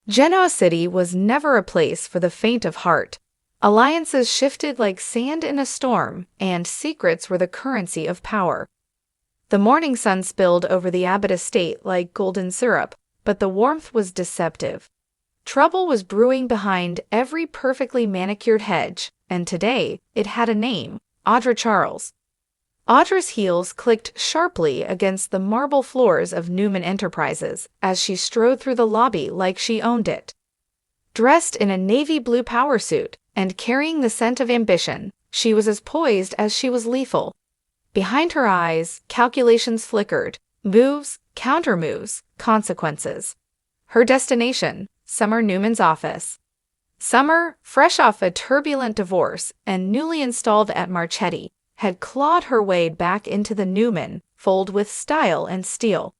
Genoa City was never a place for the faint of heart. Alliances shifted like sand in a storm, and secrets were the currency of power. The morning sun spilled over the Abbott estate like golden syrup, but the warmth was deceptive. Trouble was brewing behind every perfectly manicured hedge, and today it had a name: Audra Charles. Audra's heels clicked sharply against the marble floors of Newman Enterprises as she strode through the lobby like she owned it. Dressed in a navy blue power suit and carrying the scent of ambition, she was as poised as she was lethal. Behind her eyes, calculations flickered: moves, counter-moves, consequences. Her destination: Summer Newman's office. Summer, fresh off a turbulent divorce and newly installed at Marchetti, had clawed her way back into the Newman fold with style and steel.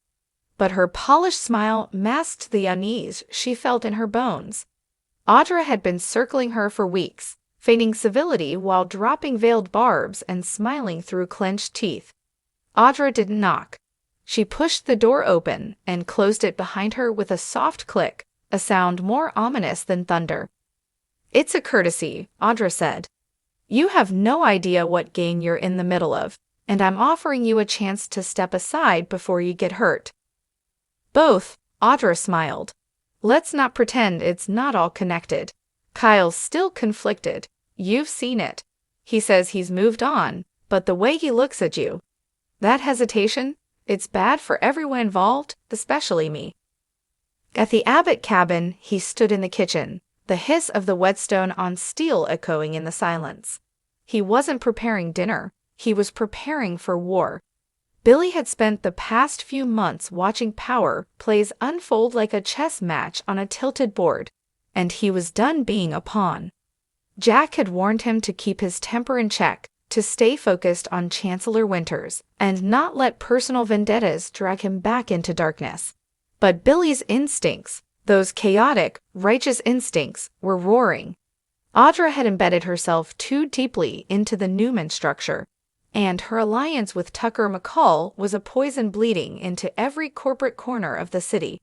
But her polished smile masked the unease she felt in her bones. Audra had been circling her for weeks, feigning civility while dropping veiled barbs and smiling through clenched teeth. Audra didn't knock. She pushed the door open and closed it behind her with a soft click, a sound more ominous than thunder. "It's a courtesy," Audra said. "You have no idea what game you're in the middle of, and I'm offering you a chance to step aside before you get hurt." "Both," Audra smiled. "Let's not pretend it's not all connected. Kyle's still conflicted. You've seen it. He says he's moved on, but the way he looks at you, that hesitation, it's bad for everyone involved, especially me." At the Abbott cabin, he stood in the kitchen, the hiss of the whetstone on steel echoing in the silence. He wasn't preparing dinner. He was preparing for war. Billy had spent the past few months watching power plays unfold like a chess match on a tilted board, and he was done being a pawn. Jack had warned him to keep his temper in check, to stay focused on Chancellor Winters, and not let personal vendettas drag him back into darkness. But Billy's instincts, those chaotic, righteous instincts, were roaring. Audra had embedded herself too deeply into the Newman structure, and her alliance with Tucker McCall was a poison bleeding into every corporate corner of the city.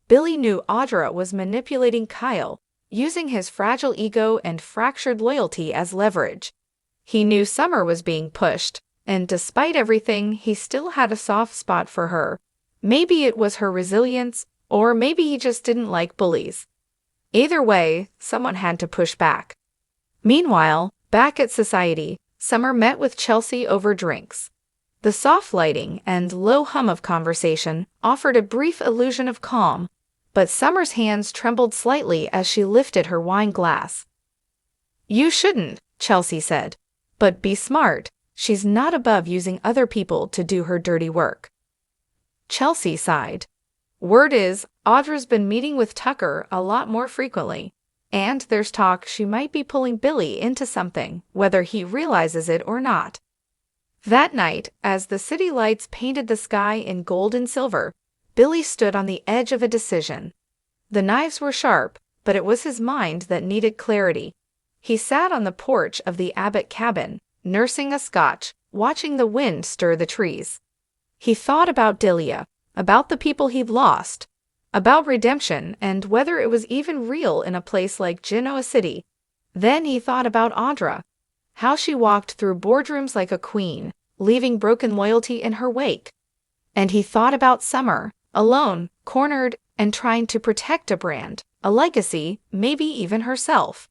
Billy knew Audra was manipulating Kyle, using his fragile ego and fractured loyalty as leverage. He knew Summer was being pushed, and despite everything, he still had a soft spot for her. Maybe it was her resilience, or maybe he just didn't like bullies. Either way, someone had to push back. Meanwhile, back at Society, Summer met with Chelsea over drinks. The soft lighting and low hum of conversation offered a brief illusion of calm, but Summer's hands trembled slightly as she lifted her wine glass. "You shouldn't," Chelsea said, "but be smart. She's not above using other people to do her dirty work." Chelsea sighed. "Word is, Audra's been meeting with Tucker a lot more frequently, and there's talk she might be pulling Billy into something, whether he realizes it or not." That night, as the city lights painted the sky in gold and silver, Billy stood on the edge of a decision. The knives were sharp, but it was his mind that needed clarity. He sat on the porch of the Abbott cabin, nursing a scotch, watching the wind stir the trees. He thought about Delia, about the people he'd lost, about redemption and whether it was even real in a place like Genoa City. Then he thought about Audra, how she walked through boardrooms like a queen, leaving broken loyalty in her wake. And he thought about Summer, alone, cornered, and trying to protect a brand, a legacy, maybe even herself.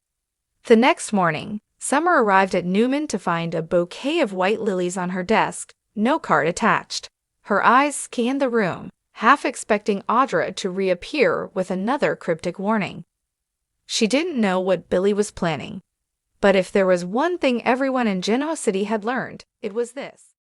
The next morning, Summer arrived at Newman to find a bouquet of white lilies on her desk, no card attached. Her eyes scanned the room, half expecting Audra to reappear with another cryptic warning. She didn't know what Billy was planning. But if there was one thing everyone in Genoa City had learned, it was this.